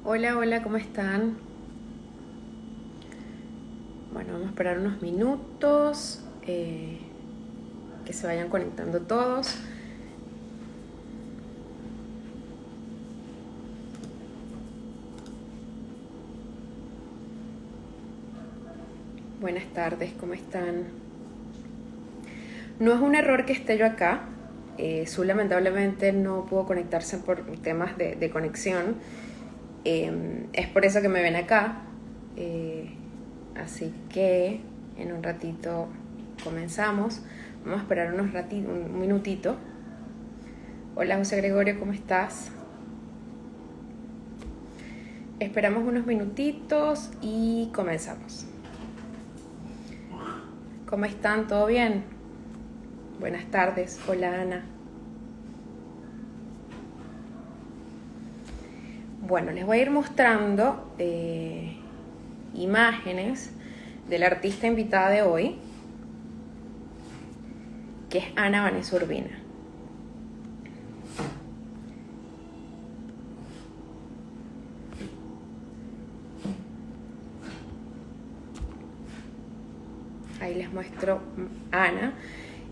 Hola, hola, ¿cómo están? Bueno, vamos a esperar unos minutos, que se vayan conectando todos. Buenas tardes, ¿cómo están? No es un error que esté yo acá. Su lamentablemente no pudo conectarse por temas de conexión. Es por eso que me ven acá. Eh, Así que en un ratito comenzamos. Vamos a esperar un minutito. Hola José Gregorio, ¿cómo estás? Esperamos unos minutitos y comenzamos. ¿Cómo están? ¿Todo bien? Buenas tardes. Hola Ana. Bueno, les voy a ir mostrando imágenes de la artista invitada de hoy, que es Ana Vanessa Urbina. Ahí les muestro a Ana.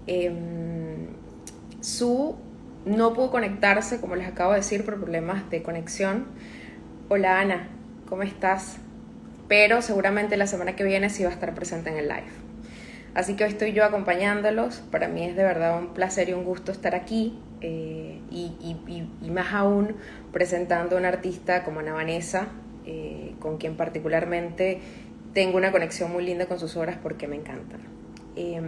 Eh, Su no pudo conectarse, como les acabo de decir, por problemas de conexión. Hola Ana, ¿cómo estás? Pero seguramente la semana que viene sí va a estar presente en el live. Así que hoy estoy yo acompañándolos. Para mí es de verdad un placer y un gusto estar aquí, y más aún presentando a una artista como Ana Vanessa, con quien particularmente tengo una conexión muy linda con sus obras porque me encantan. Eh,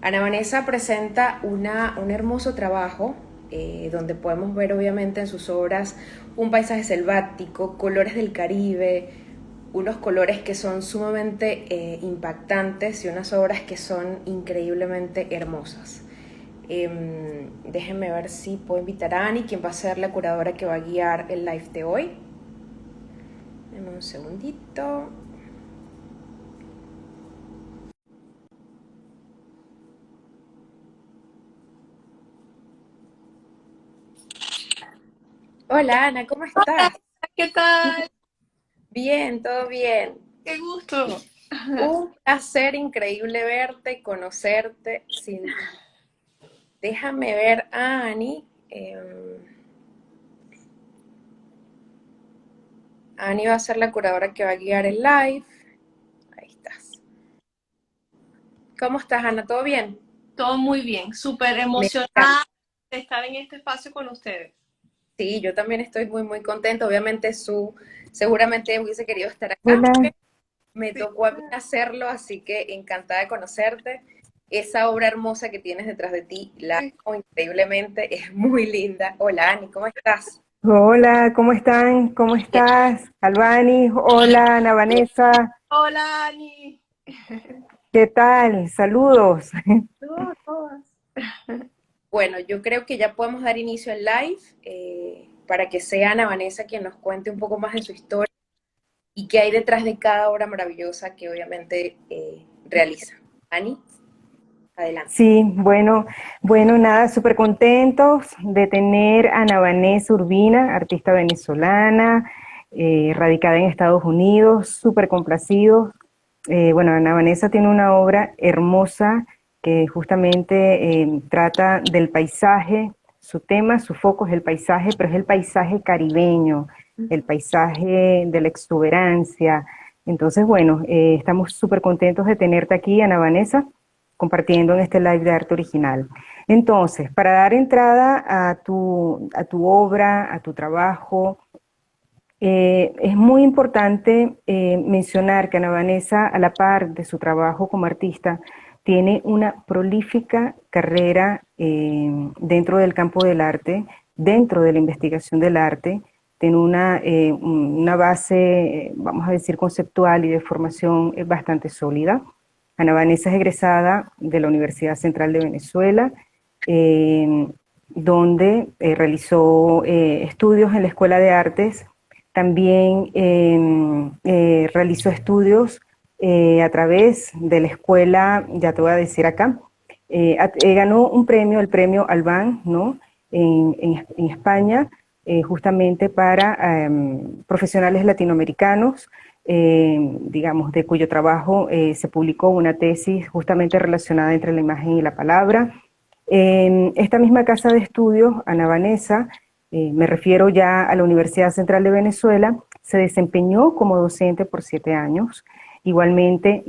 Ana Vanessa presenta un hermoso trabajo, donde podemos ver obviamente en sus obras un paisaje selvático, colores del Caribe, unos colores que son sumamente impactantes y unas obras que son increíblemente hermosas. Déjenme ver si puedo invitar a Ani, quien va a ser la curadora que va a guiar el live de hoy. Denme un segundito. Hola Ana, ¿cómo estás? ¿Qué tal? Bien, todo bien. ¡Qué gusto! Un placer increíble verte y conocerte. Déjame ver a Ani. Ani va a ser la curadora que va a guiar el live. Ahí estás. ¿Cómo estás, Ana? ¿Todo bien? Todo muy bien, súper Me emocionada encanta. de estar en este espacio con ustedes. Sí, yo también estoy muy, muy contenta. Obviamente, seguramente hubiese querido estar acá. Hola, Me Sí. tocó a mí hacerlo, así que encantada de conocerte. Esa obra hermosa que tienes detrás de ti, la amo increíblemente, es muy linda. Hola, Ani, ¿cómo estás? hola, ¿cómo están? ¿Cómo Bien, estás? Albani, hola, Ana bien. Vanessa, Hola, Ani. ¿qué tal? Saludos. Todas, todas. Bueno, yo creo que ya podemos dar inicio al live, para que sea Ana Vanessa quien nos cuente un poco más de su historia y qué hay detrás de cada obra maravillosa que obviamente realiza. Ani, adelante. Sí, bueno, nada, súper contentos de tener a Ana Vanessa Urbina, artista venezolana, radicada en Estados Unidos, súper complacidos. Bueno, Ana Vanessa tiene una obra hermosa que justamente trata del paisaje, su tema, su foco es el paisaje, pero es el paisaje caribeño, el paisaje de la exuberancia. Entonces, bueno, estamos súper contentos de tenerte aquí, Ana Vanessa, compartiendo en este live de arte original. Entonces, para dar entrada a tu obra, a tu trabajo, es muy importante mencionar que Ana Vanessa, a la par de su trabajo como artista, tiene una prolífica carrera dentro del campo del arte, dentro de la investigación del arte, tiene una base, vamos a decir, conceptual y de formación bastante sólida. Ana Vanessa es egresada de la Universidad Central de Venezuela, eh, donde realizó estudios en la Escuela de Artes. También realizó estudios a través de la escuela, ya te voy a decir acá, ganó un premio, el premio Albán, ¿no? En España, justamente para profesionales latinoamericanos, digamos, de cuyo trabajo se publicó una tesis justamente relacionada entre la imagen y la palabra. Esta misma casa de estudios, Ana Vanessa, me refiero ya a la Universidad Central de Venezuela, se desempeñó como docente por 7 años, igualmente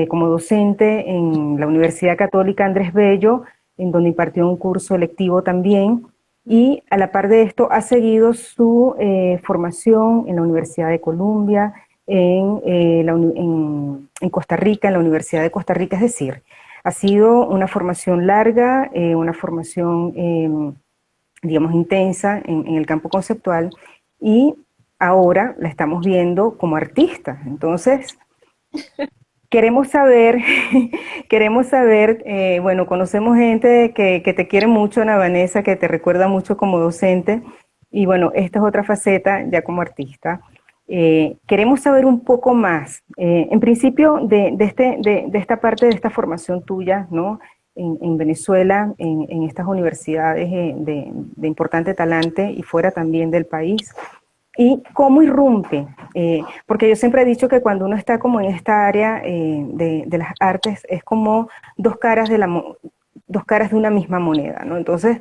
como docente en la Universidad Católica Andrés Bello, en donde impartió un curso electivo también, y a la par de esto ha seguido su formación en la Universidad de Columbia, en Costa Rica, en la Universidad de Costa Rica, es decir, ha sido una formación larga, una formación, digamos, intensa en el campo conceptual, y ahora la estamos viendo como artista. Entonces, queremos saber, bueno, conocemos gente que te quiere mucho, Ana Vanessa, que te recuerda mucho como docente, y bueno, esta es otra faceta ya como artista. Queremos saber un poco más, en principio, de esta parte de esta formación tuya, ¿no? En Venezuela, en estas universidades de importante talante y fuera también del país. ¿Y cómo irrumpe? Porque yo siempre he dicho que cuando uno está como en esta área de las artes es como dos caras dos caras de una misma moneda, ¿no? Entonces,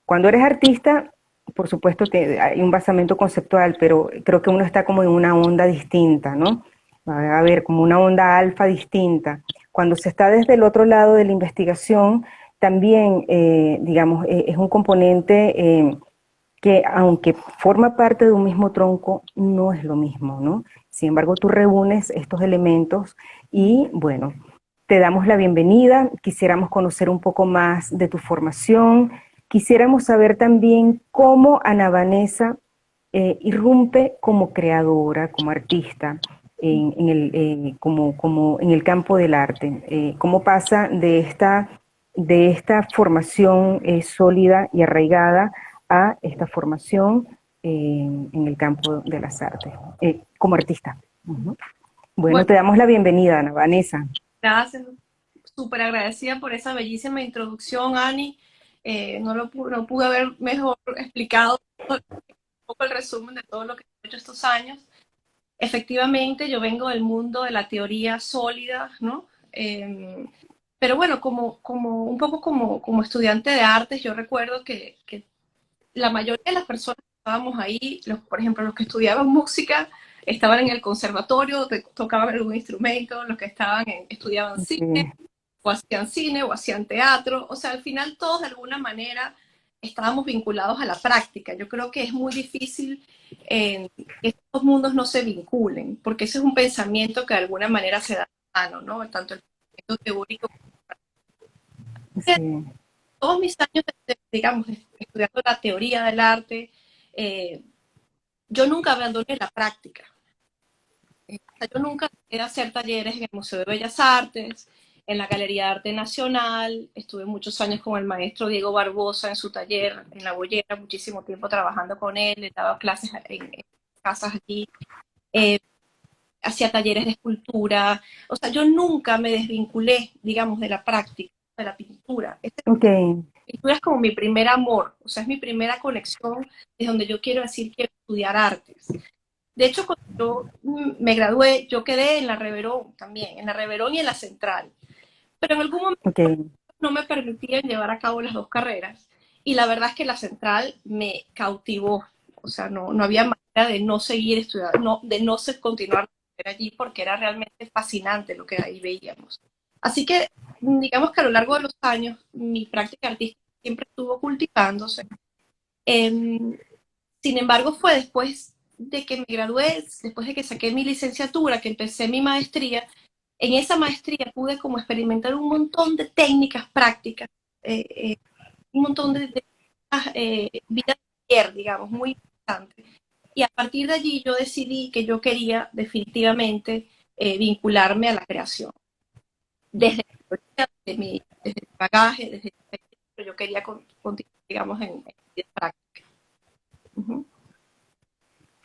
cuando eres artista, por supuesto que hay un basamento conceptual, pero creo que uno está como en una onda distinta, ¿no? Va a haber como una onda alfa distinta. Cuando se está desde el otro lado de la investigación, también, digamos, es un componente que aunque forma parte de un mismo tronco, no es lo mismo, ¿no? Sin embargo, tú reúnes estos elementos y, bueno, te damos la bienvenida, quisiéramos conocer un poco más de tu formación, quisiéramos saber también cómo Ana Vanessa irrumpe como creadora, como artista, como en el campo del arte, cómo pasa de esta formación sólida y arraigada a esta formación en el campo de las artes, como artista. Uh-huh. Bueno, Bueno, te damos la bienvenida, Ana Vanessa. gracias. Súper agradecida por esa bellísima introducción, Ani. No pude haber mejor explicado un poco el resumen de todo lo que he hecho estos años. Efectivamente, yo vengo del mundo de la teoría sólida, ¿no? Pero bueno, un poco como estudiante de artes, yo recuerdo que la mayoría de las personas que estábamos ahí, por ejemplo, los que estudiaban música, estaban en el conservatorio, tocaban algún instrumento, los que estudiaban Sí. cine o hacían teatro, o sea, al final todos de alguna manera estábamos vinculados a la práctica. Yo creo que es muy difícil que estos mundos no se vinculen, porque ese es un pensamiento que de alguna manera se da a mano, ¿no? Tanto el pensamiento teórico Sí. todos mis años, digamos, estudiando la teoría del arte, yo nunca abandoné la práctica. Yo nunca dejé de hacer talleres en el Museo de Bellas Artes, en la Galería de Arte Nacional, estuve muchos años con el maestro Diego Barbosa en su taller en La Bollera, muchísimo tiempo trabajando con él, le daba clases en casas allí, eh, hacía talleres de escultura, o sea, yo nunca me desvinculé, digamos, de la práctica, de la pintura. Ok. Pintura es como mi primer amor, o sea, es mi primera conexión, es donde yo quiero decir quiero estudiar artes. De hecho, cuando yo me gradué, yo quedé en la Reverón también, en la Reverón y en la Central. Pero en algún momento Okay. no me permitían llevar a cabo las dos carreras. Y la verdad es que la Central me cautivó. O sea, no había manera de no seguir estudiando, de no continuar allí, porque era realmente fascinante lo que ahí veíamos. Así que, digamos que a lo largo de los años, mi práctica artística siempre estuvo cultivándose. Eh, Sin embargo, fue después de que me gradué, después de que saqué mi licenciatura, que empecé mi maestría, en esa maestría pude como experimentar un montón de técnicas prácticas, eh, eh, un montón de vida de taller, digamos, muy interesante. Y a partir de allí yo decidí que yo quería definitivamente vincularme a la creación. Desde la teoría, desde mi bagaje, desde pero yo quería continuar, digamos, en vida práctica. Uh-huh.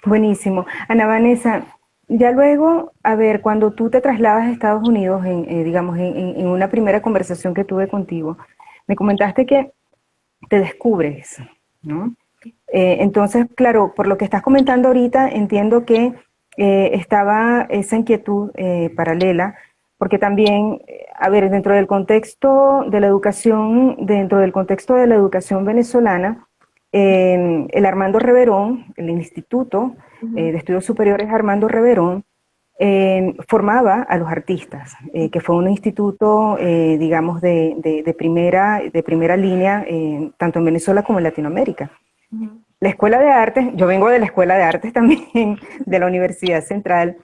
Buenísimo. Ana Vanessa, ya luego, a ver, cuando tú te trasladas a Estados Unidos, digamos, en una primera conversación que tuve contigo, me comentaste que te descubres, ¿no? Entonces, claro, por lo que estás comentando ahorita, entiendo que estaba esa inquietud paralela, porque también, a ver, dentro del contexto de la educación venezolana, el Armando Reverón, el Instituto de Estudios Superiores Armando Reverón, formaba a los artistas, que fue un instituto, digamos, de primera línea, tanto en Venezuela como en Latinoamérica. La Escuela de Artes, yo vengo de la Escuela de Artes también, de la Universidad Central,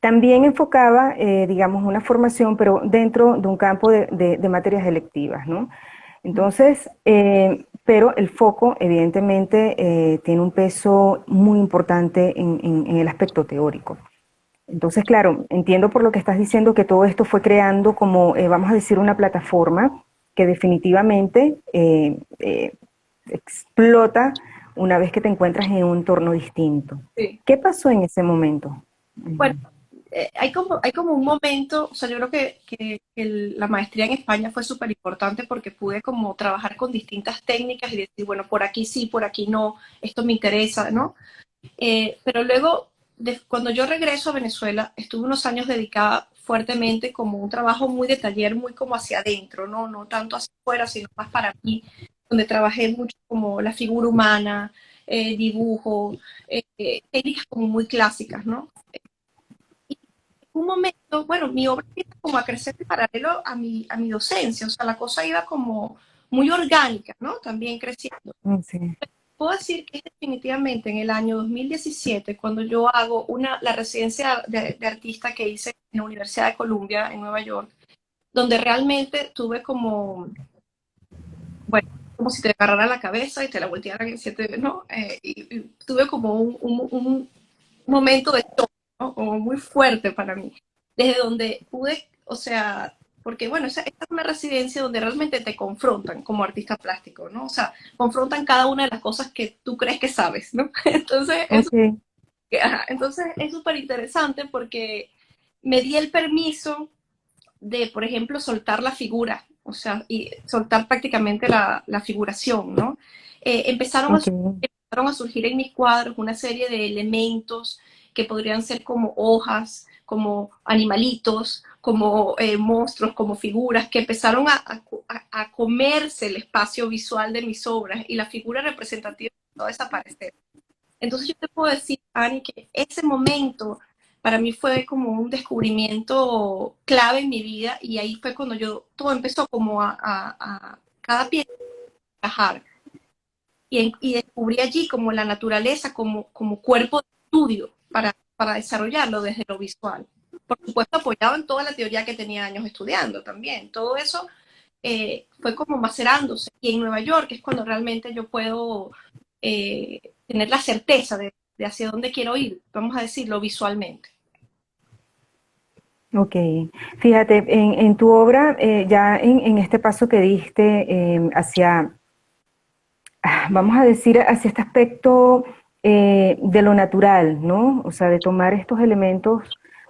también enfocaba, digamos, una formación, pero dentro de un campo de materias electivas, ¿no? Entonces, pero el foco, evidentemente, tiene un peso muy importante en el aspecto teórico. Entonces, claro, entiendo por lo que estás diciendo que todo esto fue creando como, vamos a decir, una plataforma que definitivamente explota una vez que te encuentras en un entorno distinto. Sí. ¿Qué pasó en ese momento? Bueno, hay como un momento, o sea, yo creo que la maestría en España fue súper importante porque pude como trabajar con distintas técnicas y decir, bueno, por aquí sí, por aquí no, esto me interesa, ¿no? Pero luego, cuando yo regreso a Venezuela, estuve unos años dedicada fuertemente como un trabajo muy de taller, muy como hacia adentro, ¿no? No tanto hacia afuera, sino más para mí, donde trabajé mucho como la figura humana, dibujo, técnicas como muy clásicas, ¿no? Y en un momento, bueno, mi obra empieza como a crecer en paralelo a mi docencia, o sea, la cosa iba como muy orgánica, ¿no? También creciendo. Sí. Puedo decir que es definitivamente en el año 2017, cuando yo hago la residencia de artista que hice en la Universidad de Columbia, en Nueva York, donde realmente tuve como, bueno, como si te agarraran la cabeza y te la voltearan en siete, ¿no? Y tuve como un momento de shock, ¿no? Como muy fuerte para mí, desde donde pude, o sea, porque bueno, esta es una residencia donde realmente te confrontan como artista plástico, ¿no? O sea, confrontan cada una de las cosas que tú crees que sabes, ¿no? Okay. Entonces es súper interesante porque me di el permiso de, por ejemplo, soltar la figura, o sea, y soltar prácticamente la figuración, ¿no? Okay. Empezaron a surgir en mis cuadros una serie de elementos que podrían ser como hojas, como animalitos, como monstruos, como figuras, que empezaron a comerse el espacio visual de mis obras y la figura representativa empezó a desaparecer. Entonces yo te puedo decir, Ani, que ese momento para mí fue como un descubrimiento clave en mi vida y ahí fue cuando todo empezó como a cada pieza a encajar y descubrí allí como la naturaleza como cuerpo de estudio para desarrollarlo desde lo visual. Por supuesto apoyado en toda la teoría que tenía años estudiando también. Todo eso fue como macerándose. Y en Nueva York es cuando realmente yo puedo tener la certeza de hacia dónde quiero ir, vamos a decirlo visualmente. Ok, fíjate, en tu obra, ya en este paso que diste hacia, vamos a decir, hacia este aspecto de lo natural, ¿no? O sea, de tomar estos elementos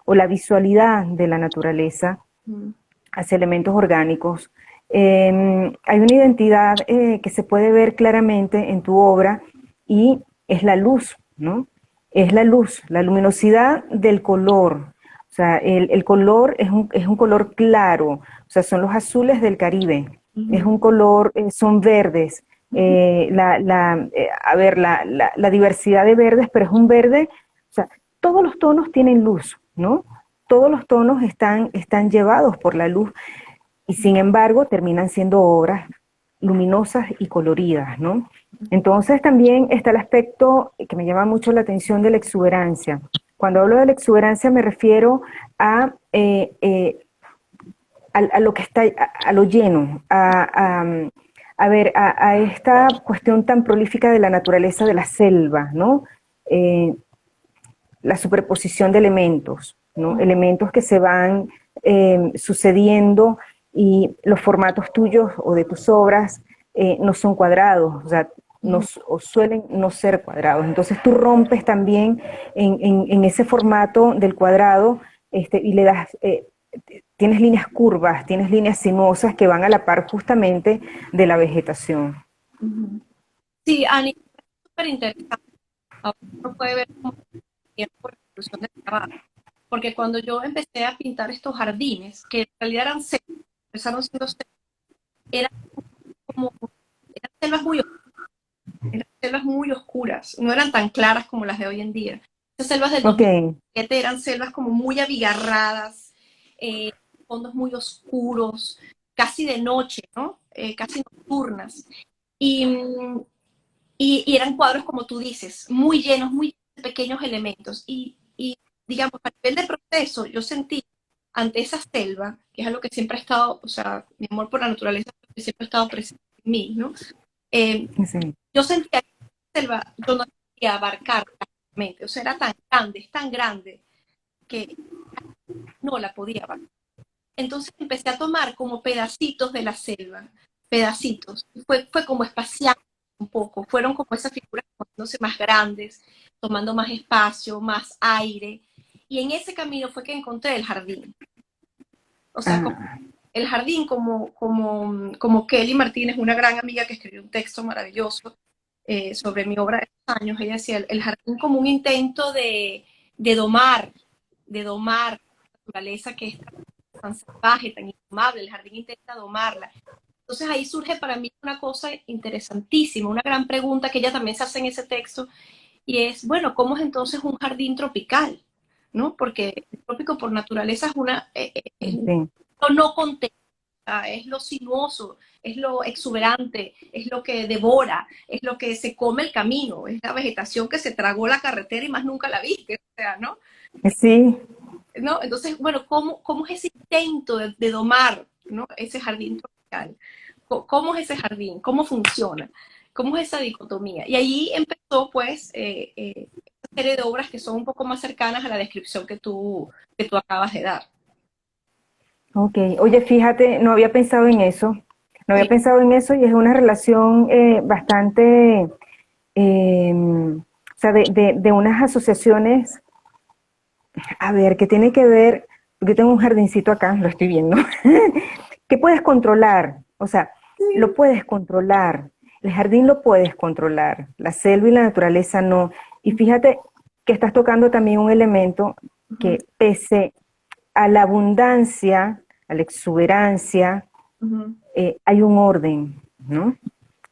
o la visualidad de la naturaleza Mm. hacia elementos orgánicos. Hay una identidad que se puede ver claramente en tu obra y es la luz, ¿no? Es la luz, la luminosidad del color. O sea, el color es un color claro, o sea, son los azules del Caribe, es un color, son verdes. A ver, la diversidad de verdes, pero es un verde, o sea, todos los tonos tienen luz, ¿no? Todos los tonos están llevados por la luz y sin embargo terminan siendo obras luminosas y coloridas, ¿no? Entonces también está el aspecto que me llama mucho la atención de la exuberancia. Cuando hablo de la exuberancia me refiero a lo que está, a lo lleno, a ver, a esta cuestión tan prolífica de la naturaleza de la selva, ¿no? La superposición de elementos, ¿no? Elementos que se van sucediendo y los formatos tuyos o de tus obras no son cuadrados, o sea, o suelen no ser cuadrados. Entonces tú rompes también en ese formato del cuadrado y le das, tienes líneas curvas, tienes líneas sinuosas que van a la par justamente de la vegetación. Sí, Ani, súper interesante. Ahora uno puede ver como tiempo de evolución del trabajo. Porque cuando yo empecé a pintar estos jardines, que en realidad eran selvas, empezaron siendo selvas, eran como, eran selvas muy oscuras, eran selvas muy oscuras, no eran tan claras como las de hoy en día. Esas selvas del Ok, 2007 eran selvas como muy abigarradas, fondos muy oscuros, casi de noche, ¿no? Casi nocturnas. Y, y eran cuadros, como tú dices, muy llenos, muy pequeños elementos. Y digamos, a nivel de proceso, yo sentí ante esa selva, que es algo que siempre ha estado, o sea, mi amor por la naturaleza que siempre ha estado presente en mí, ¿no? sí. Yo sentía que la selva yo no podía abarcar realmente, o sea, era tan grande, es tan grande que no la podía abarcar. Entonces empecé a tomar como pedacitos de la selva, pedacitos. Fue como espaciar un poco, fueron como esas figuras poniéndose más grandes, tomando más espacio, más aire. Y en ese camino fue que encontré el jardín. O sea, Ah, el jardín como Kelly Martínez, una gran amiga que escribió un texto maravilloso sobre mi obra de los años, ella decía, el jardín como un intento de domar, de domar la naturaleza que es tan salvaje, tan indomable, el jardín intenta domarla. Entonces ahí surge para mí una cosa interesantísima, una gran pregunta que ella también se hace en ese texto, y es, bueno, ¿cómo es entonces un jardín tropical? ¿No? Porque el trópico por naturaleza es es sí. lo no contenido, es lo sinuoso, es lo exuberante, es lo que devora, es lo que se come el camino, es la vegetación que se tragó la carretera y más nunca la viste, o sea, ¿no? Sí, ¿No? Entonces, bueno, ¿cómo es ese intento de domar, ¿no? Ese jardín tropical? ¿Cómo es ese jardín? ¿Cómo funciona? ¿Cómo es esa dicotomía? Y ahí empezó, pues, una serie de obras que son un poco más cercanas a la descripción que tú acabas de dar. ok. Oye, fíjate, no había pensado en eso. No había Sí. pensado en eso y es una relación bastante, o sea, de unas asociaciones, a ver, que tiene que ver, yo tengo un jardincito acá, lo estoy viendo, que puedes controlar, o sea, lo puedes controlar, el jardín lo puedes controlar, la selva y la naturaleza no. Y fíjate que estás tocando también un elemento Ujú, que pese a la abundancia, a la exuberancia, ujú, hay un orden, ¿no?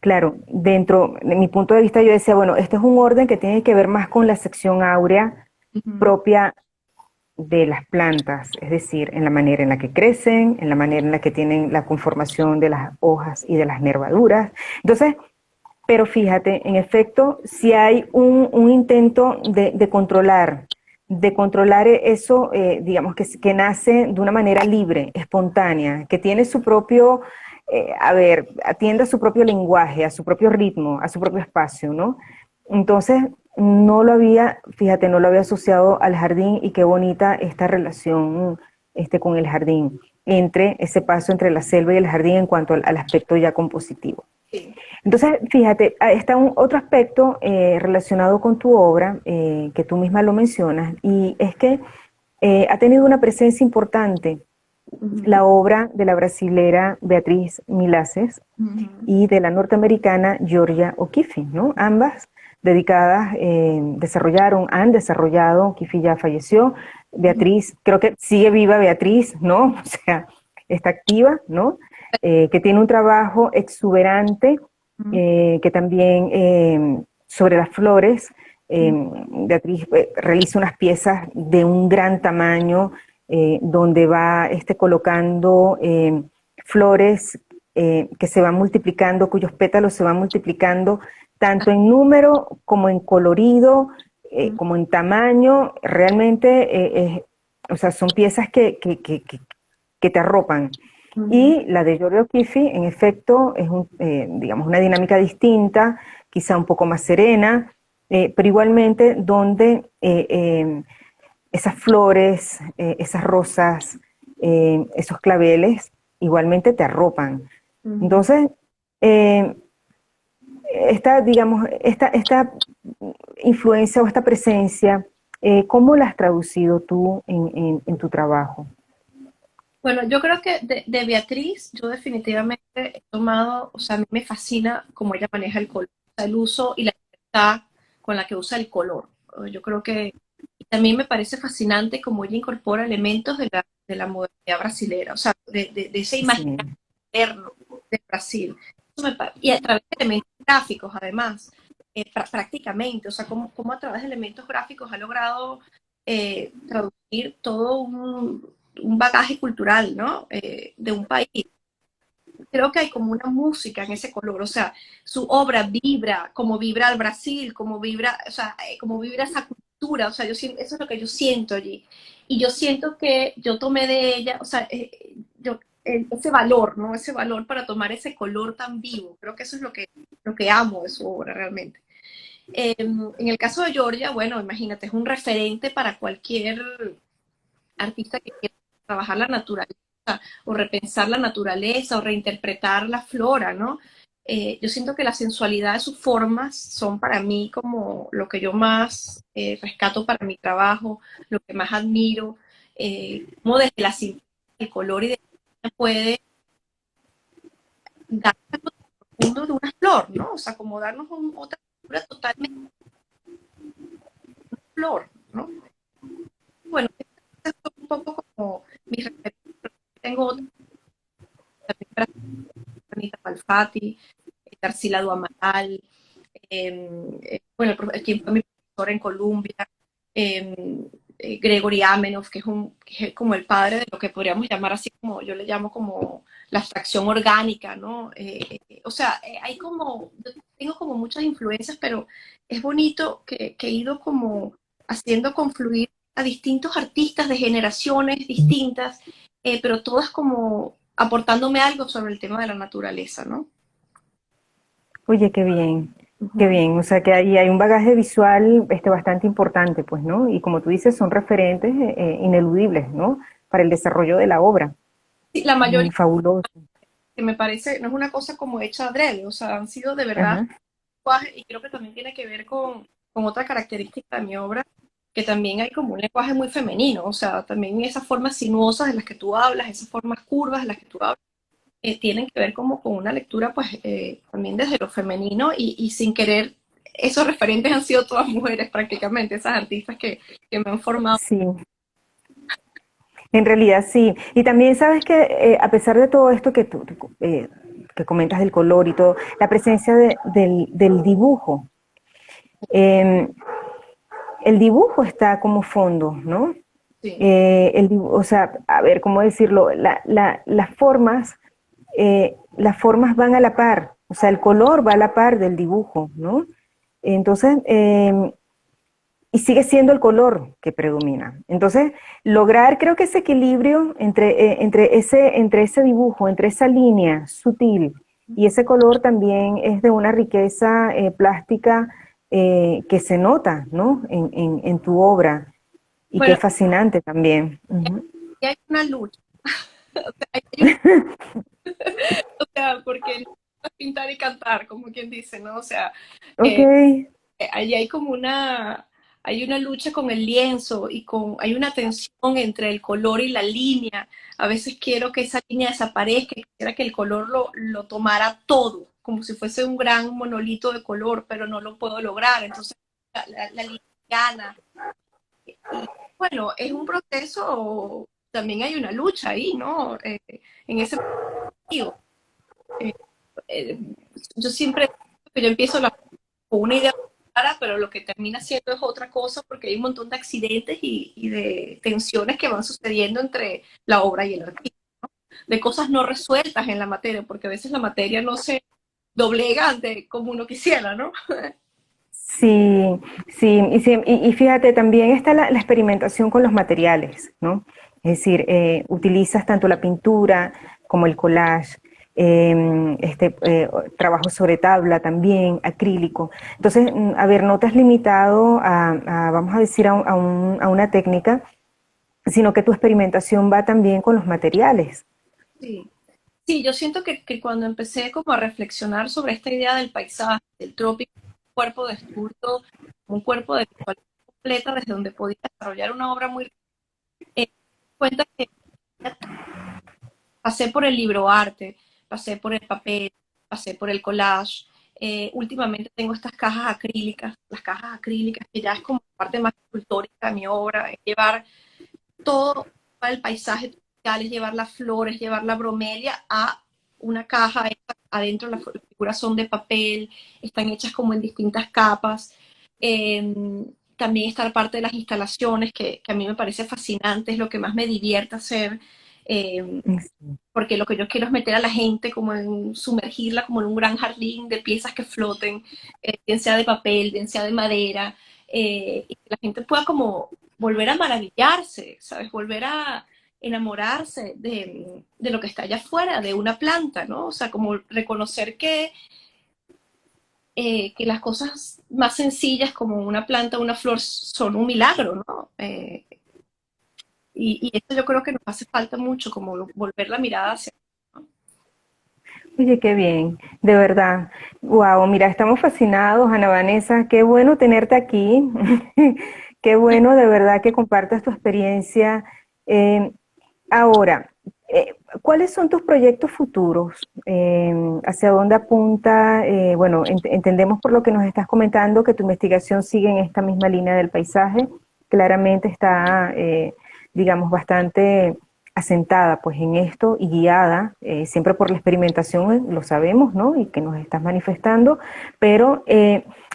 Claro, dentro de mi punto de vista yo decía, bueno, este es un orden que tiene que ver más con la sección áurea ujú, propia de las plantas, es decir, en la manera en la que crecen, en la manera en la que tienen la conformación de las hojas y de las nervaduras. Entonces, pero fíjate, en efecto, si hay un intento de controlar eso, digamos, que nace de una manera libre, espontánea, que tiene su propio, a ver, atiende a su propio lenguaje, a su propio ritmo, a su propio espacio, ¿no? Entonces, no lo había, fíjate, no lo había asociado al jardín y qué bonita esta relación con el jardín, entre ese paso entre la selva y el jardín en cuanto al aspecto ya compositivo. sí. Entonces, fíjate, está otro aspecto relacionado con tu obra, que tú misma lo mencionas, y es que ha tenido una presencia importante Ujú, la obra de la brasilera Beatriz Milases ujú, y de la norteamericana Georgia O'Keeffe, ¿no? Ambas dedicadas, han desarrollado, O'Keeffe ya falleció, ujú, Beatriz, creo que sigue viva Beatriz, ¿no? O sea, está activa, ¿no? Que tiene un trabajo exuberante, ujú, que también sobre las flores, ujú, Beatriz realiza unas piezas de un gran tamaño, donde va colocando flores que se van multiplicando, cuyos pétalos se van multiplicando tanto en número como en colorido, ujú, como en tamaño. Realmente, o sea, son piezas que te arropan. ujú, Y la de Giorgio O'Keeffe, en efecto, es digamos, una dinámica distinta, quizá un poco más serena, pero igualmente donde esas flores, esas rosas, esos claveles, igualmente te arropan. ujú. Entonces, eh, digamos, esta influencia o esta presencia, ¿cómo la has traducido tú en tu trabajo? Bueno, yo creo que de Beatriz, yo definitivamente he tomado, o sea, a mí me fascina cómo ella maneja el color, o sea, el uso y la con la que usa el color. Yo creo que también me parece fascinante cómo ella incorpora elementos de la modernidad brasilera, o sea, de ese Sí. imaginario interno de Brasil. Y a través de elementos gráficos, además, prácticamente, o sea, cómo a través de elementos gráficos ha logrado traducir todo un bagaje cultural, ¿no? De un país. Creo que hay como una música en ese color, o sea, su obra vibra, como vibra el Brasil, como vibra, o sea, como vibra esa cultura, o sea, eso es lo que yo siento allí. Y yo siento que yo tomé de ella, o sea, ese valor, ¿no? Ese valor para tomar ese color tan vivo. Creo que eso es lo que amo de su obra realmente. En el caso de Georgia, bueno, imagínate, es un referente para cualquier artista que quiera trabajar la naturaleza o repensar la naturaleza o reinterpretar la flora, ¿no? Yo siento que la sensualidad de sus formas son para mí como lo que yo más rescato para mi trabajo, lo que más admiro, como desde la simpleza, el color y de puede dar algo profundo de una flor, ¿no? O sea, como darnos otra cultura totalmente flor, ¿no? Bueno, es un poco como mi referencia. Tengo otra también, Anita Malfatti, Tarsila Amaral, bueno, quien fue mi profesor en Colombia, Gregory Amenov, que es como el padre de lo que podríamos llamar así como, yo le llamo como la abstracción orgánica, ¿no? O sea, hay como, yo tengo como muchas influencias, pero es bonito que he ido como haciendo confluir a distintos artistas de generaciones distintas, pero todas como aportándome algo sobre el tema de la naturaleza, ¿no? Oye, qué bien, qué Ujú. bien. O sea que ahí hay un bagaje visual bastante importante, pues, ¿no? Y como tú dices, son referentes ineludibles, ¿no? Para el desarrollo de la obra. Sí, la mayoría Fabuloso. que me parece, no es una cosa como hecha adrede, o sea, han sido de verdad Ajá. lenguaje, y creo que también tiene que ver con otra característica de mi obra, que también hay como un lenguaje muy femenino, o sea, también esas formas sinuosas de las que tú hablas, esas formas curvas de las que tú hablas, tienen que ver como con una lectura, pues, también desde lo femenino y sin querer, esos referentes han sido todas mujeres prácticamente, esas artistas que me han formado. Sí, en realidad sí. Y también sabes que a pesar de todo esto que comentas del color y todo, la presencia del dibujo, eh, el dibujo está como fondo, ¿no? Sí. O sea, a ver, ¿cómo decirlo? Las formas van a la par, o sea, el color va a la par del dibujo, ¿no? Entonces, y sigue siendo el color que predomina. Entonces, lograr creo que ese equilibrio entre ese dibujo, entre esa línea sutil y ese color también es de una riqueza plástica que se nota, ¿no? En tu obra y que Bueno, es fascinante también. Uh-huh. y hay una lucha, hay una, o sea, porque no es pintar y cantar, como quien dice, ¿no? O sea, Ok, ahí hay una lucha con el lienzo hay una tensión entre el color y la línea. A veces quiero que esa línea desaparezca, quisiera que el color lo tomara todo, como si fuese un gran monolito de color, pero no lo puedo lograr. Entonces, la línea gana. Y bueno, es un proceso, también hay una lucha ahí, ¿no? En ese sentido. Eh, eh, yo siempre, que yo empiezo con una idea clara, pero lo que termina siendo es otra cosa porque hay un montón de accidentes y de tensiones que van sucediendo entre la obra y el artista, de cosas no resueltas en la materia, porque a veces la materia no se doblega ante como uno quisiera, ¿no? sí, y fíjate, también está la experimentación con los materiales, ¿no? Es decir, utilizas tanto la pintura como el collage, trabajo sobre tabla también, acrílico. Entonces, a ver, no te has limitado vamos a decir, a una técnica, sino que tu experimentación va también con los materiales. Sí. Sí, yo siento que cuando empecé como a reflexionar sobre esta idea del paisaje, del trópico, un cuerpo de estudio, un cuerpo de visualidad completa desde donde podía desarrollar una obra muy me di cuenta que pasé por el libro arte, pasé por el papel, pasé por el collage, Últimamente tengo estas cajas acrílicas, las cajas acrílicas, que ya es como parte más escultórica de mi obra, es llevar todo el paisaje tropical, es llevar las flores, llevar la bromelia a una caja. Adentro las figuras son de papel, están hechas como en distintas capas. También está la parte de las instalaciones, que a mí me parece fascinante, es lo que más me divierte hacer. Eh, porque lo que yo quiero es meter a la gente como en sumergirla como en un gran jardín de piezas que floten, bien sea de papel, bien sea de madera, y que la gente pueda como volver a maravillarse, ¿sabes? Volver a enamorarse de lo que está allá afuera, de una planta, ¿no? O sea, como reconocer que las cosas más sencillas como una planta, una flor, son un milagro, ¿no? Y esto yo creo que nos hace falta mucho, como volver la mirada hacia... ¿no? Oye, qué bien, de verdad. Wow, mira, estamos fascinados, Ana Vanessa. Qué bueno tenerte aquí. Qué bueno, de verdad, que compartas tu experiencia. Eh, Ahora, ¿cuáles son tus proyectos futuros? ¿Hacia dónde apunta? Bueno, entendemos por lo que nos estás comentando que tu investigación sigue en esta misma línea del paisaje. Claramente está, digamos, bastante asentada pues en esto y guiada siempre por la experimentación, lo sabemos, ¿no? Y que nos estás manifestando, pero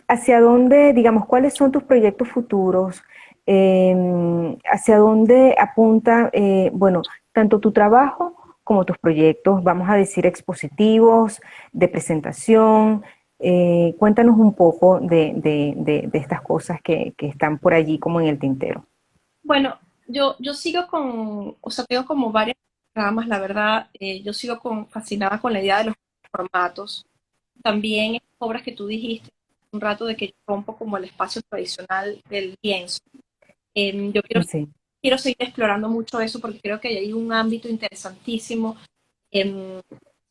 ¿hacia dónde, digamos, cuáles son tus proyectos futuros? ¿Hacia dónde apunta, bueno, tanto tu trabajo como tus proyectos, vamos a decir, expositivos, de presentación? Cuéntanos un poco de estas cosas que están por allí como en el tintero. Bueno, yo sigo con, o sea, tengo como varias ramas, la verdad. Yo sigo fascinada con la idea de los formatos. También estas obras que tú dijiste un rato, de que yo rompo como el espacio tradicional del lienzo. Yo Sí, quiero seguir explorando mucho eso, porque creo que hay un ámbito interesantísimo. Em,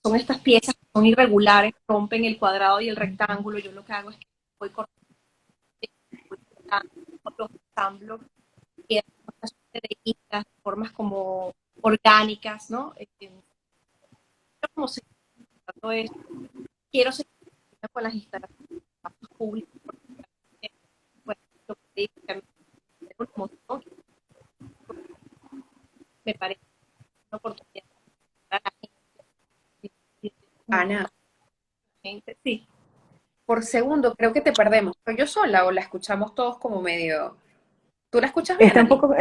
Son estas piezas que son irregulares, rompen el cuadrado y el rectángulo. Yo lo que hago es que voy cortando, voy cortando los ensamblos, quedan una suerte de islas, formas como orgánicas, ¿no? Quiero como seguir tratando eso. Quiero seguir con las instalaciones de espacios públicos, porque bueno, lo que te digo, que a mí me parece una oportunidad para la Ana, gente. Sí, por segundo creo que te perdemos. ¿Soy yo sola o la escuchamos todos como medio... ¿Tú la escuchas bien, está un Ali? poco,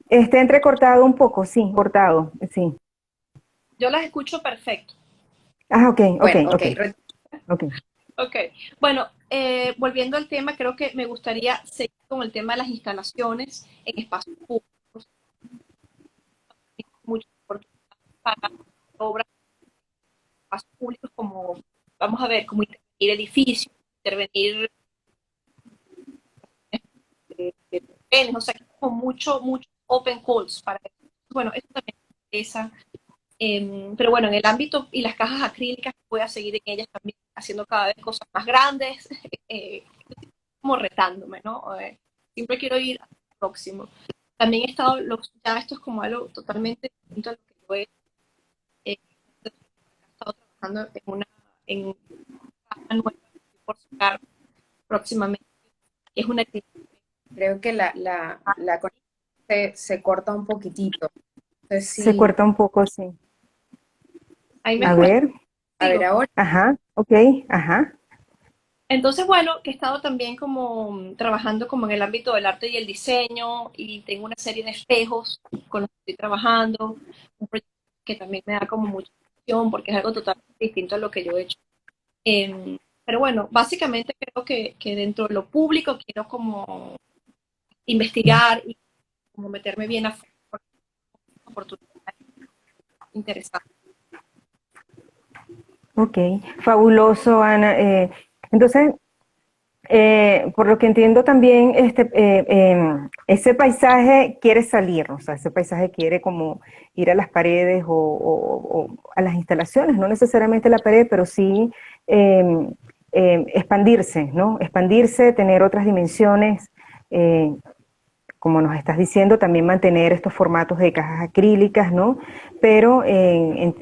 está entrecortado un poco, sí, cortado, sí. yo las escucho perfecto. Ah, ok, ok, Bueno, ok. ok, ok. Ok, bueno, volviendo al tema, creo que me gustaría seguir con el tema de las instalaciones en espacios públicos. Muchas oportunidades para obras en espacios públicos, como, vamos a ver, como intervenir edificios, intervenir trenes, o sea, que como mucho open calls para eso. Bueno, eso también me interesa. Pero bueno, en el ámbito y las cajas acrílicas, voy a seguir en ellas también, haciendo cada vez cosas más grandes, como retándome, ¿no? Siempre quiero ir al próximo. También he estado, ya esto es como algo totalmente distinto a lo que yo he estado trabajando en una caja nueva por sacar próximamente. Es una actividad. Creo que la conexión se corta un poquitito. Entonces Se sí, corta un poco, sí. Ahí me A escucho, ver, a ver digo. ahora. ajá, ok, ajá, Entonces, bueno, que he estado también como trabajando como en el ámbito del arte y el diseño, y tengo una serie de espejos con los que estoy trabajando, un proyecto que también me da como mucha emoción porque es algo totalmente distinto a lo que yo he hecho. Pero bueno, básicamente creo que dentro de lo público quiero como investigar y como meterme bien a fondo por oportunidades interesantes. ok. Fabuloso, Ana. Entonces, por lo que entiendo también, ese paisaje quiere salir, o sea, ese paisaje quiere como ir a las paredes o a las instalaciones, no necesariamente la pared, pero sí eh, expandirse, ¿no? Expandirse, tener otras dimensiones, eh, como nos estás diciendo, también mantener estos formatos de cajas acrílicas, ¿no? Pero en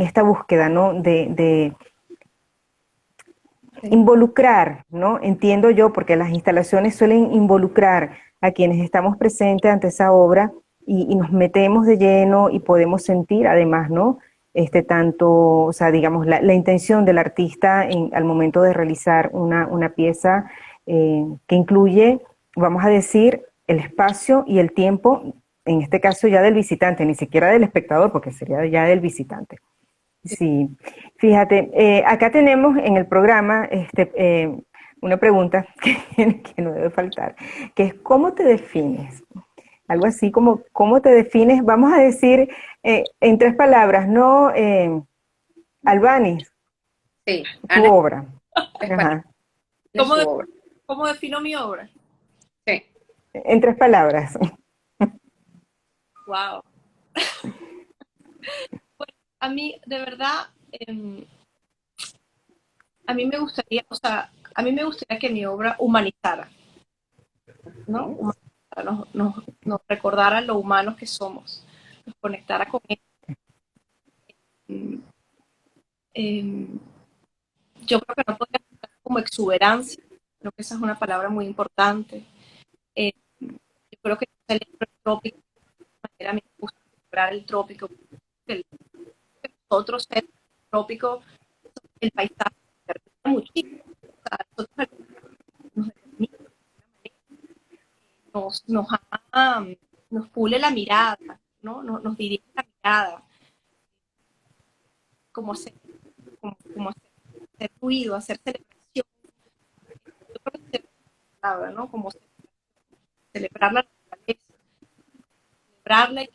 esta búsqueda, ¿no? Sí. involucrar, ¿no? Entiendo yo, porque las instalaciones suelen involucrar a quienes estamos presentes ante esa obra y nos metemos de lleno y podemos sentir además, ¿no? Tanto, o sea, digamos, la intención del artista al momento de realizar una pieza que incluye, vamos a decir, el espacio y el tiempo, en este caso ya del visitante, ni siquiera del espectador, porque sería ya del visitante. Sí, fíjate, acá tenemos en el programa una pregunta que no debe faltar, que es ¿cómo te defines? Algo así como ¿cómo te defines? Vamos a decir en tres palabras, ¿no? Albanis, Sí, tu Ana, obra. tres palabras Ajá. de ¿Cómo, su obra. cómo defino mi obra? Sí. En tres palabras. Wow. A mí, de verdad, a mí me gustaría, o sea, a mí me gustaría que mi obra humanizara, ¿no? Sí. Humanizara, nos recordara lo humanos que somos, nos conectara con él. Eh, yo creo que no podría ser como exuberancia, creo que esa es una palabra muy importante. Eh, yo creo que celebro el trópico, de manera me gusta celebrar el trópico, el, nosotros seres del trópico, el paisaje muchísimo, o sea, nosotros nos determina nos, nos pule la mirada, ¿no? Nos dirige la mirada, como hacer, como hacer ruido, hacer celebración. Yo creo que es la palabra, ¿no? Como celebrar la naturaleza, celebrarla y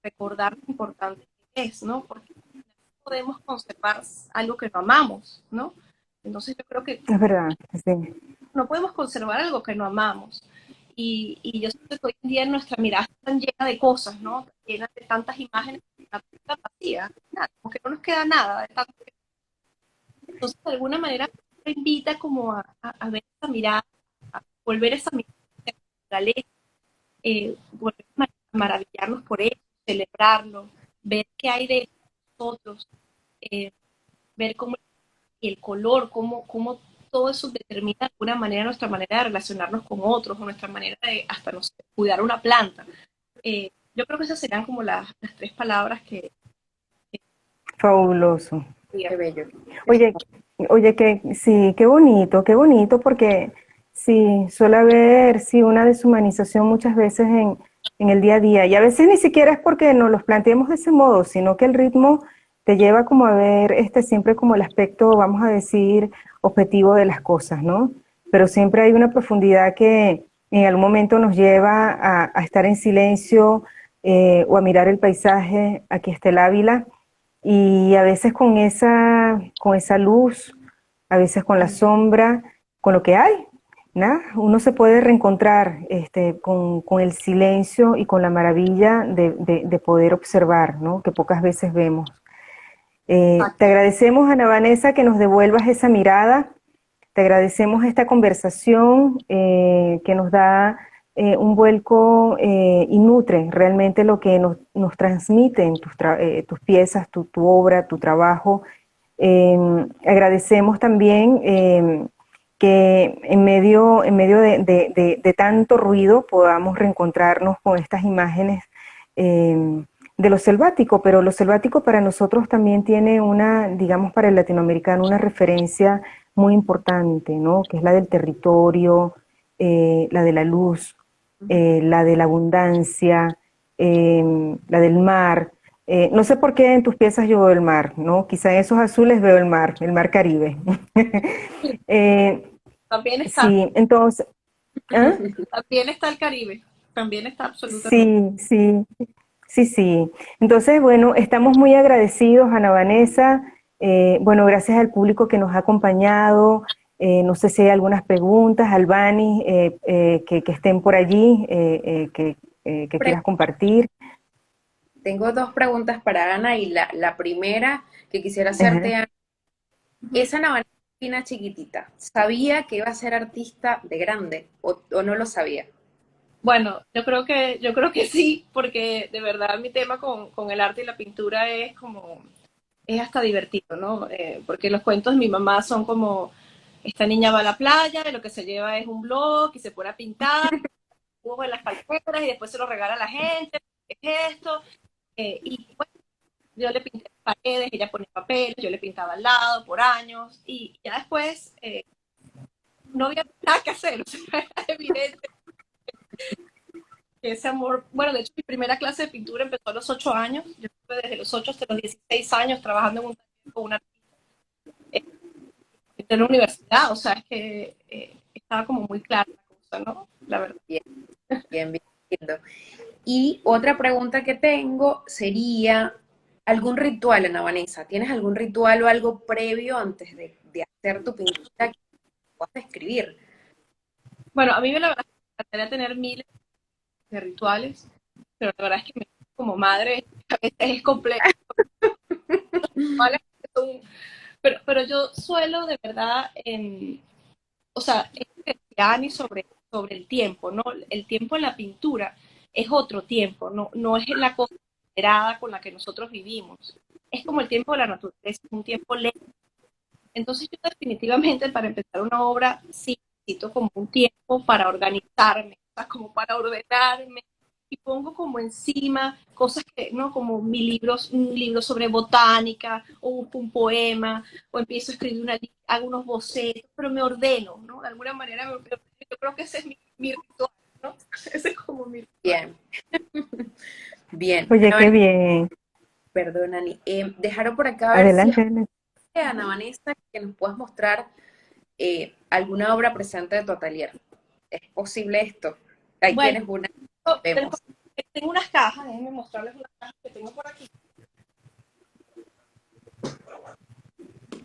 recordar lo importante que es, ¿no? Porque no podemos conservar algo que no amamos, ¿no? Entonces yo creo que Es verdad, sí. no podemos conservar algo que no amamos. Y yo siento que hoy en día nuestra mirada está tan llena de cosas, ¿no? Llena de tantas imágenes, tan vacía, nada, como que no nos queda nada. Entonces, de alguna manera, me invita como a ver esa mirada, a volver esa mirada hacia la naturaleza, volver a maravillarnos por eso, celebrarlo, ver qué hay de nosotros, eh, ver cómo el color, cómo todo eso determina de alguna manera nuestra manera de relacionarnos con otros o nuestra manera de hasta no sé, cuidar una planta. Yo creo que esas serían como las tres palabras que Fabuloso. Qué diría. bello. Oye, oye, que sí, qué bonito, porque sí, suele haber, sí, una deshumanización muchas veces en el día a día, y a veces ni siquiera es porque nos los planteemos de ese modo, sino que el ritmo te lleva como a ver siempre como el aspecto, vamos a decir, objetivo de las cosas, ¿no? Pero siempre hay una profundidad que en algún momento nos lleva a estar en silencio o a mirar el paisaje, aquí está el Ávila, y a veces con esa luz, a veces con la sombra, con lo que hay, ¿no? Uno se puede reencontrar con el silencio y con la maravilla de poder observar, ¿no? Que pocas veces vemos. Te agradecemos, Ana Vanessa, que nos devuelvas esa mirada. Te agradecemos esta conversación que nos da un vuelco y nutre realmente lo que nos transmiten tus piezas, tu obra, tu trabajo. Agradecemos también que en medio de tanto ruido podamos reencontrarnos con estas imágenes de lo selvático, pero lo selvático para nosotros también tiene una, digamos, para el latinoamericano, una referencia muy importante, ¿no? Que es la del territorio, la de la luz, la de la abundancia, la del mar. No sé por qué en tus piezas yo veo el mar, ¿no? Quizá en esos azules veo el mar Caribe. eh, También está, sí, entonces, ¿ah? también está el Caribe, también está absolutamente. Sí, sí, sí, sí. Entonces, bueno, estamos muy agradecidos, Ana Vanessa. Bueno, gracias al público que nos ha acompañado. No sé si hay algunas preguntas, Albani, que estén por allí, que quieras compartir. Tengo dos preguntas para Ana y la primera que quisiera hacerte, Ajá. Ana, esa Navalina chiquitita, ¿sabía que iba a ser artista de grande o no lo sabía? Bueno, yo creo que sí, porque de verdad mi tema con el arte y la pintura es como, es hasta divertido, ¿no? Porque los cuentos de mi mamá son como, esta niña va a la playa y lo que se lleva es un blog y se pone a pintar, en las palmeras y después se lo regala a la gente, ¿qué es esto? Y bueno, yo le pinté las paredes, ella ponía papel, yo le pintaba al lado por años y ya después no había nada que hacer, o sea, era evidente que ese amor, bueno, de hecho mi primera clase de pintura empezó a los 8 años, yo estuve desde los 8 hasta los 16 años trabajando en un taller con una artista en la universidad, o sea, es que estaba como muy clara la cosa, ¿no? La verdad. Bien, bien, bien lindo. Y otra pregunta que tengo sería, ¿algún ritual, Ana Vanessa? ¿Tienes algún ritual o algo previo antes de hacer tu pintura que puedas describir? Bueno, a mí la verdad me encantaría tener miles de rituales, pero la verdad es que como madre a veces es complejo. ¿Vale? Pero yo suelo de verdad, o sea, es Ani sobre el tiempo, ¿no? El tiempo en la pintura es otro tiempo, no es la cosa acelerada con la que nosotros vivimos. Es como el tiempo de la naturaleza, un tiempo lento. Entonces yo definitivamente para empezar una obra sí necesito como un tiempo para organizarme, o sea, como para ordenarme, y pongo como encima cosas que, ¿no? Como un libro sobre botánica, o busco un poema, o empiezo a escribir hago unos bocetos, pero me ordeno, ¿no? De alguna manera yo creo que ese es mi ritual, ¿no? Ese es como mi ritual. Bien, bien. Oye, Ana qué Vanessa, bien. perdón, Ani. Dejaron por acá a ver si Adelante, adelante. Ana Vanessa que nos puedas mostrar alguna obra presente de tu atelier. ¿Es posible esto? Ahí Bueno, tienes una, vemos. tengo unas cajas, déjenme mostrarles unas cajas que tengo por aquí.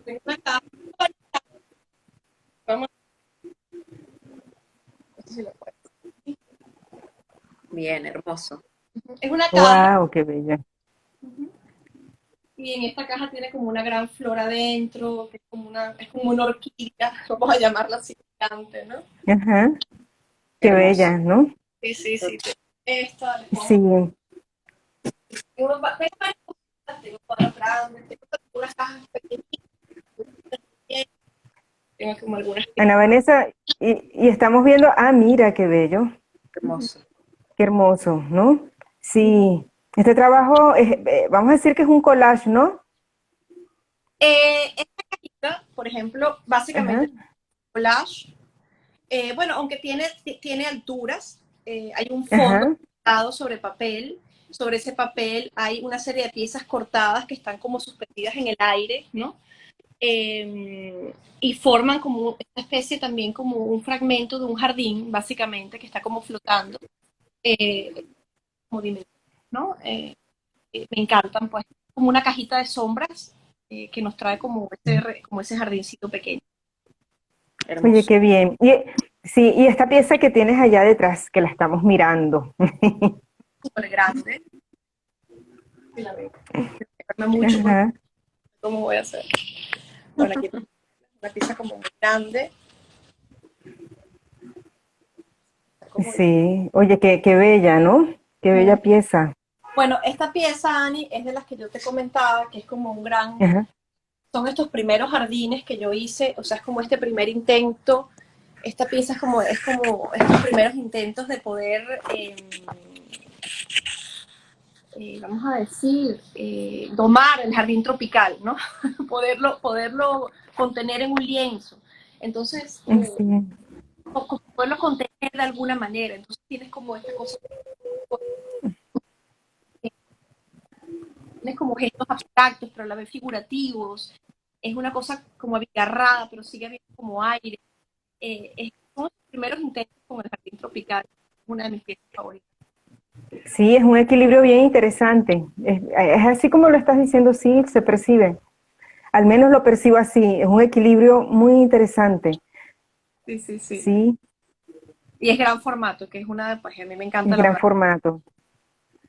Tengo una caja. Vamos a ver si lo puedo. Bien, hermoso. Es una caja Wow, qué bella. y en esta caja tiene como una gran flor adentro, que es como una orquídea, vamos a llamarla así, gigante, ¿no? Ajá, qué Hermoso. bella, ¿no? Sí, sí, sí. Esta, Sí, tengo varias cositas, tengo cuadros grandes, tengo unas cajas pequeñitas, tengo como algunas. Ana Vanessa, y estamos viendo, mira, qué bello, Hermoso. qué hermoso, ¿no? Sí, este trabajo, vamos a decir que es un collage, ¿no? Esta cajita, por ejemplo, básicamente Ajá, es un collage. Bueno, aunque tiene alturas, hay un fondo ajá, cortado sobre papel. Sobre ese papel hay una serie de piezas cortadas que están como suspendidas en el aire, ¿no? Y forman como una especie también como un fragmento de un jardín, básicamente, que está como flotando, como dimensión, ¿no? Me encantan, pues, como una cajita de sombras que nos trae como ese jardincito pequeño. oye, Hermoso. qué bien. Y, sí, y esta pieza que tienes allá detrás, que la estamos mirando. Súper grande. Si la veo. Me mucho porque Ajá, cómo voy a hacer. Bueno, aquí una pieza como muy grande. Como... sí, oye, qué bella, ¿no? Qué bella pieza. Bueno, esta pieza, Ani, es de las que yo te comentaba, que es como un gran, Ajá, son estos primeros jardines que yo hice, o sea, es como este primer intento, esta pieza es como estos primeros intentos de poder, vamos a decir, domar el jardín tropical, ¿no? poderlo contener en un lienzo. Entonces, sí. poderlo contener de alguna manera. Entonces tienes como esta cosa, tienes como gestos abstractos, pero a la vez figurativos. Es una cosa como abigarrada, pero sigue habiendo como aire. Son los primeros intentos con el jardín tropical, una de mis piezas favoritas. Sí, es un equilibrio bien interesante. Es así como lo estás diciendo, sí, se percibe. Al menos lo percibo así. Es un equilibrio muy interesante. Sí, sí, sí. Sí, Y es gran formato, que es una de, pues a mí me encanta es la gran gran. formato.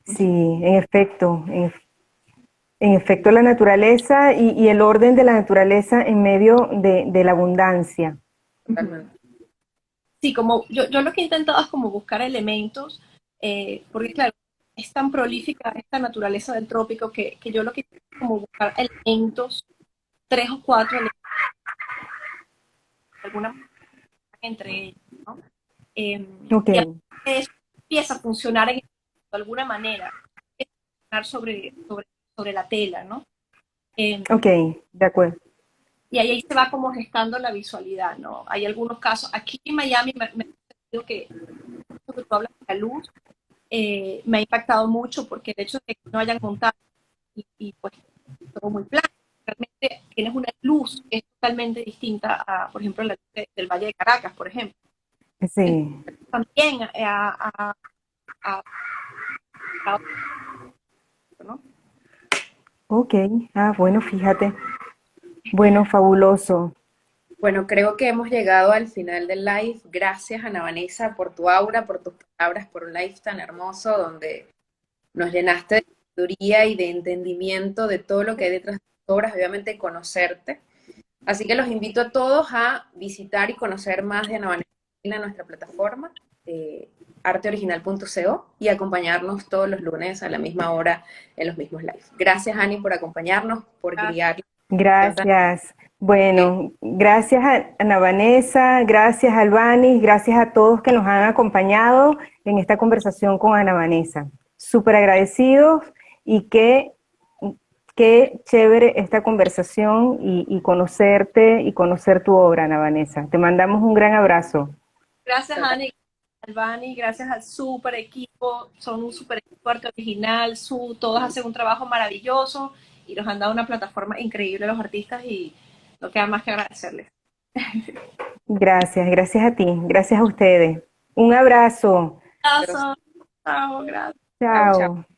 Sí, en efecto la naturaleza y el orden de la naturaleza en medio de la abundancia. Totalmente. Sí, como yo lo que he intentado es como buscar elementos, porque claro, es tan prolífica esta naturaleza del trópico que yo lo que intento es como buscar elementos, tres o cuatro elementos alguna manera entre ellos, ¿no? Ok, Y a veces eso empieza a funcionar de alguna manera, empieza a funcionar sobre la tela, ¿no? Eh, ok, de acuerdo. y ahí se va como gestando la visualidad, ¿no? Hay algunos casos, aquí en Miami me ha parecido que eso que tú hablas de la luz me ha impactado mucho porque el hecho de que no hayan montado y pues todo muy plano, realmente tienes una luz que es totalmente distinta a, por ejemplo, la luz del Valle de Caracas, por ejemplo. Sí, También a, ¿no? ok. Ah, bueno, fíjate. Bueno, fabuloso. Bueno, creo que hemos llegado al final del live. Gracias, Ana Vanessa, por tu aura, por tus palabras, por un live tan hermoso donde nos llenaste de sabiduría y de entendimiento de todo lo que hay detrás de tus obras, obviamente conocerte. Así que los invito a todos a visitar y conocer más de Ana Vanessa en nuestra plataforma, arteoriginal.co, y acompañarnos todos los lunes a la misma hora en los mismos lives. Gracias, Ani, por acompañarnos, por guiar. Gracias. Bueno, gracias a Ana Vanessa, gracias a Albani, gracias a todos que nos han acompañado en esta conversación con Ana Vanessa. Súper agradecidos y qué chévere esta conversación y conocerte y conocer tu obra, Ana Vanessa. Te mandamos un gran abrazo. Gracias, Ani, Albani, gracias al super equipo, son un super equipo arte original, todos hacen un trabajo maravilloso y nos han dado una plataforma increíble a los artistas y no queda más que agradecerles. Gracias, gracias a ti, gracias a ustedes. Un abrazo. Chao, gracias. Chao, chao. Chao.